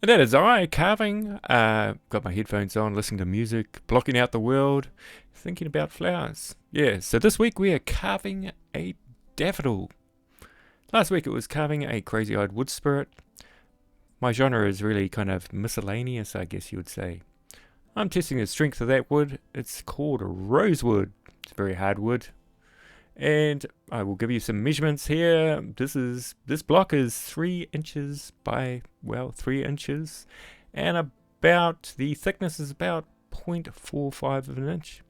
And that is I carving. Got my headphones on, listening to music, blocking out the world, thinking about flowers. Yeah, so this week we are carving a daffodil. Last week it was carving a crazy-eyed wood spirit. My genre is really kind of miscellaneous, I guess you would say. I'm testing the strength of that wood. It's called Rosewood. It's very hard wood. And I will give you some measurements here. This block is 3 inches by 3 inches, and about the thickness is about 0.45 of an inch.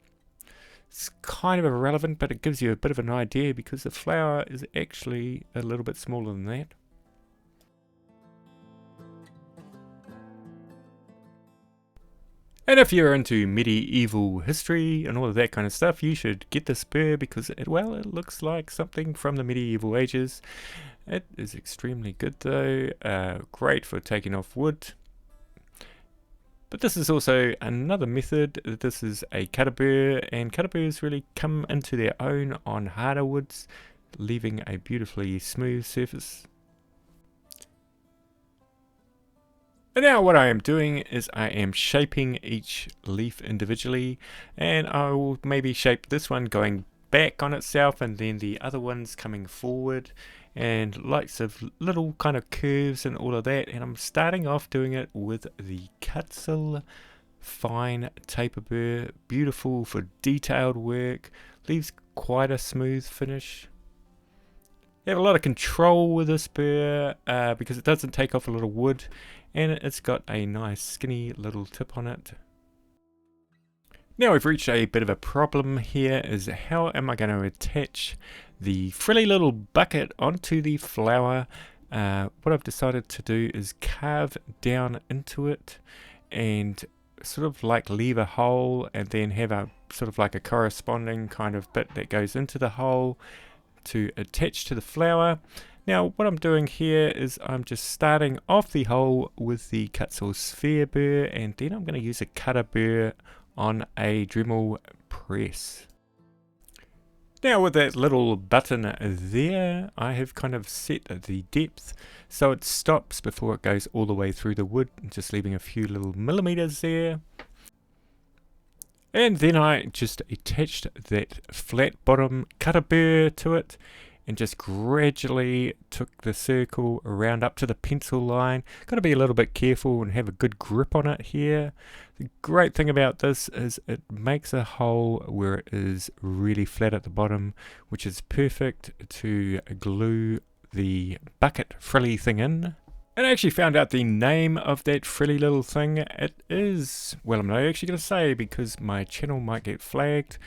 It's kind of irrelevant, but it gives you a bit of an idea because the flower is actually a little bit smaller than that. And if you're into medieval history and all of that kind of stuff, you should get this burr because it looks like something from the medieval ages. It is extremely good though, great for taking off wood. But this is also another method. This is a cutter burr, and cutter burrs really come into their own on harder woods, leaving a beautifully smooth surface. And now what I am doing is I am shaping each leaf individually, and I will maybe shape this one going back on itself and then the other ones coming forward, and lots of little kind of curves and all of that. And I'm starting off doing it with the Kutzall fine taper burr, beautiful for detailed work, leaves quite a smooth finish. You have a lot of control with this burr because it doesn't take off a lot of wood, and it's got a nice skinny little tip on it. Now we've reached a bit of a problem here, is how am I going to attach the frilly little bucket onto the flower. What I've decided to do is carve down into it and sort of like leave a hole and then have a sort of like a corresponding kind of bit that goes into the hole to attach to the flower. Now what I'm doing here is I'm just starting off the hole with the Kutzall sphere burr, and then I'm going to use a cutter burr on a Dremel press. Now with that little button there, I have kind of set the depth so it stops before it goes all the way through the wood, just leaving a few little millimeters there. And then I just attached that flat bottom cutter burr to it and just gradually took the circle around up to the pencil line. Got to be a little bit careful and have a good grip on it here. The great thing about this is it makes a hole where it is really flat at the bottom, which is perfect to glue the bucket frilly thing in. And I actually found out the name of that frilly little thing. It is, well, I'm not actually going to say because my channel might get flagged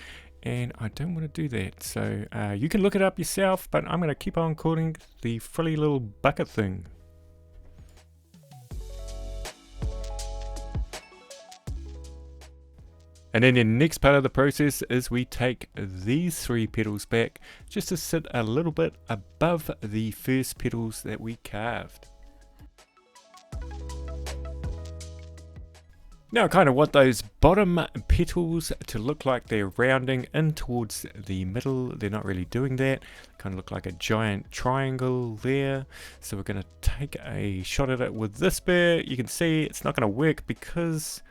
and I don't want to do that. So you can look it up yourself, but I'm going to keep on calling the frilly little bucket thing. And then the next part of the process is we take these 3 petals back just to sit a little bit above the first petals that we carved. Now I kind of want those bottom petals to look like they're rounding in towards the middle. They're not really doing that. Kind of look like a giant triangle there. So we're going to take a shot at it with this burr. You can see it's not going to work because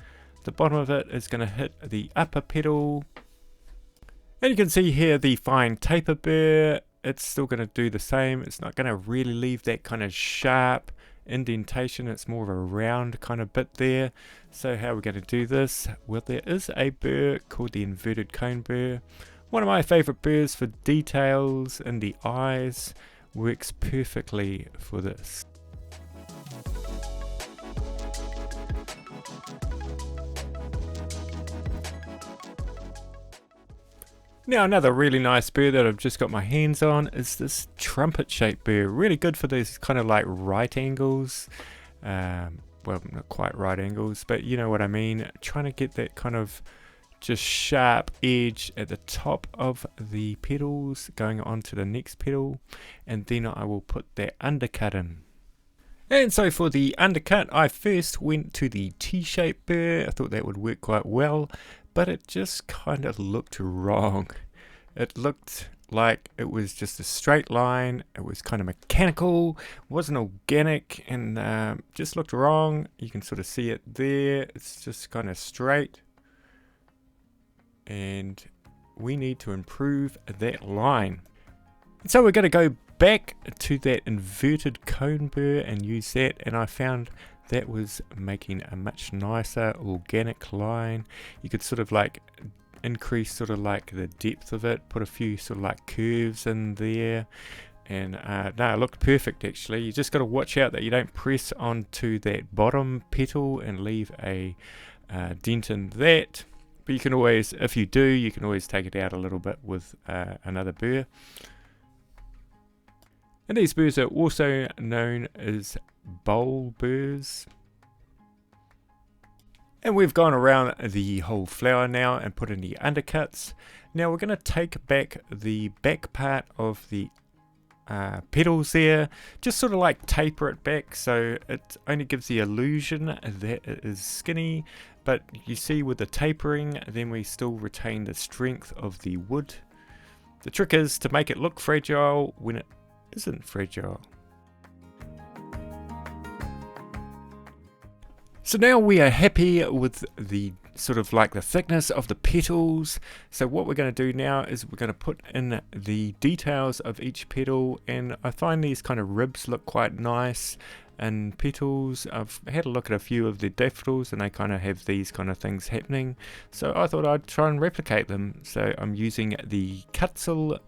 the bottom of it is going to hit the upper petal. And you can see here the fine taper burr. It's still going to do the same. It's not going to really leave that kind of sharp indentation. It's more of a round kind of bit there. So how are we going to do this? Well, there is a burr called the inverted cone burr. One of my favorite burrs for details in the eyes. Works perfectly for this. Now another really nice burr that I've just got my hands on is this trumpet shaped burr. Really good for these kind of like right angles. Well, not quite right angles, but you know what I mean. Trying to get that kind of just sharp edge at the top of the petals going on to the next petal. And then I will put that undercut in. And so for the undercut, I first went to the T-shaped burr. I thought that would work quite well, but it just kind of looked wrong. It looked like it was just a straight line. It was kind of mechanical, wasn't organic, and just looked wrong. You can sort of see it there. It's just kind of straight, and we need to improve that line. And so we're going to go back to that inverted cone burr and use that, and I found that was making a much nicer organic line. You could sort of like increase sort of like the depth of it, put a few sort of like curves in there, and no, it looked perfect actually. You just got to watch out that you don't press onto that bottom petal and leave a dent in that, but you can always, if you do, you can always take it out a little bit with another burr. And these burrs are also known as bowl burrs. And we've gone around the whole flower now and put in the undercuts. Now we're going to take back the back part of the petals there, just sort of like taper it back so it only gives the illusion that it is skinny, but you see with the tapering then we still retain the strength of the wood. The trick is to make it look fragile when it isn't fragile. So now we are happy with the sort of like the thickness of the petals. So what we're going to do now is we're going to put in the details of each petal, and I find these kind of ribs look quite nice and petals. I've had a look at a few of the daffodils and they kind of have these kind of things happening, so I thought I'd try and replicate them. So I'm using the Kutzall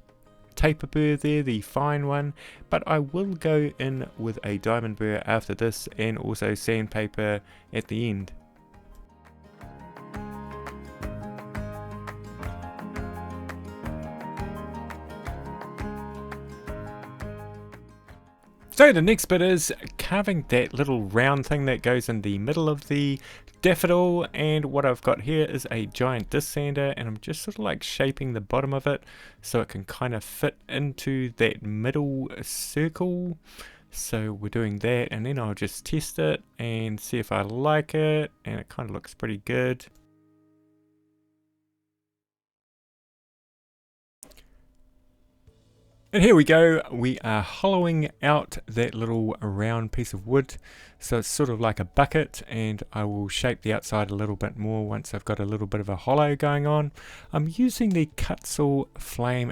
taper burr there, the fine one, but I will go in with a diamond burr after this, and also sandpaper at the end. So the next bit is carving that little round thing that goes in the middle of the daffodil, and what I've got here is a giant disc sander, and I'm just sort of like shaping the bottom of it so it can kind of fit into that middle circle. So we're doing that, and then I'll just test it and see if I like it, and it kind of looks pretty good. And here we go, we are hollowing out that little round piece of wood, so it's sort of like a bucket, and I will shape the outside a little bit more once I've got a little bit of a hollow going on. I'm using the Kutzall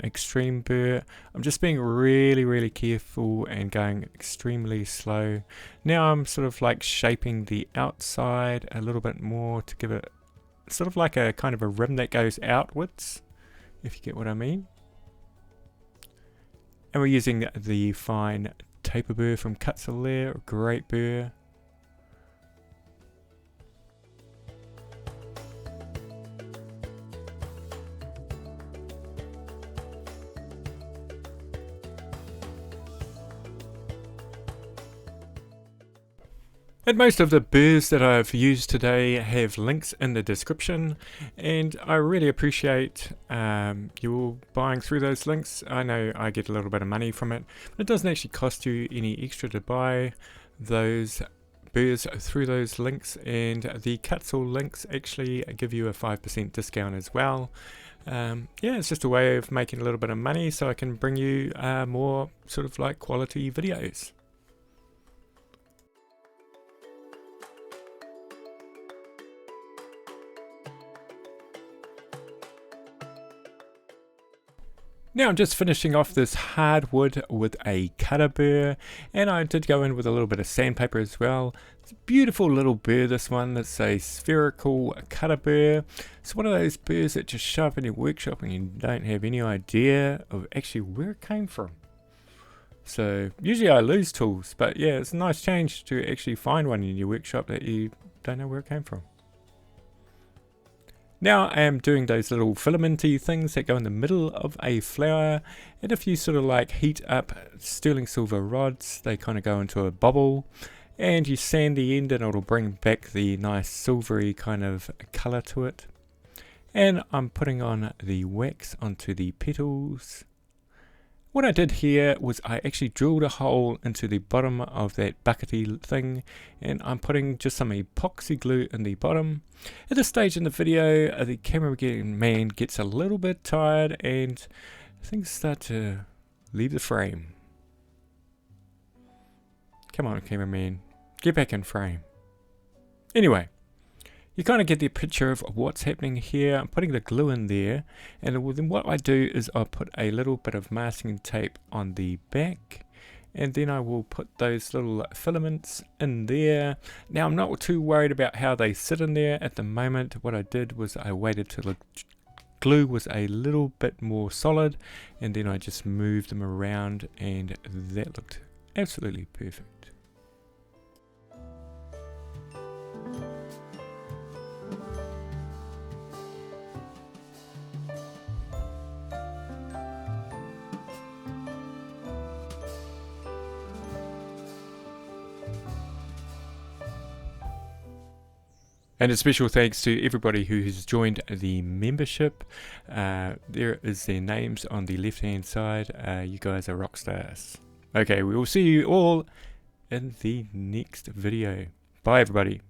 Extreme burr. I'm just being really careful and going extremely slow. Now I'm sort of like shaping the outside a little bit more to give it sort of like a kind of a rim that goes outwards, if you get what I mean. And we're using the fine taper burr from Kutzall there, great burr. And most of the burrs that I've used today have links in the description, and I really appreciate you all buying through those links. I know I get a little bit of money from it, but it doesn't actually cost you any extra to buy those burrs through those links, and the Kutzall links actually give you a 5% discount as well. Yeah, it's just a way of making a little bit of money so I can bring you more sort of like quality videos. Now I'm just finishing off this hardwood with a cutter burr, and I did go in with a little bit of sandpaper as well. It's a beautiful little burr, this one. It's a spherical cutter burr. It's one of those burrs that just show up in your workshop and you don't have any idea of actually where it came from. So usually I lose tools, but yeah, it's a nice change to actually find one in your workshop that you don't know where it came from. Now I am doing those little filamenty things that go in the middle of a flower, and if you sort of like heat up sterling silver rods, they kind of go into a bubble, and you sand the end and it'll bring back the nice silvery kind of color to it. And I'm putting on the wax onto the petals. What I did here was I actually drilled a hole into the bottom of that buckety thing, and I'm putting just some epoxy glue in the bottom. At this stage in the video, the cameraman gets a little bit tired and things start to leave the frame. Come on, cameraman. Get back in frame. Anyway, you kind of get the picture of what's happening here. I'm putting the glue in there, and then what I do is I put a little bit of masking tape on the back, and then I will put those little filaments in there. Now I'm not too worried about how they sit in there at the moment. What I did was I waited till the glue was a little bit more solid, and then I just moved them around, and that looked absolutely perfect. And a special thanks to everybody who has joined the membership. There is their names on the left hand side. You guys are rock stars. Okay, we will see you all in the next video. Bye everybody.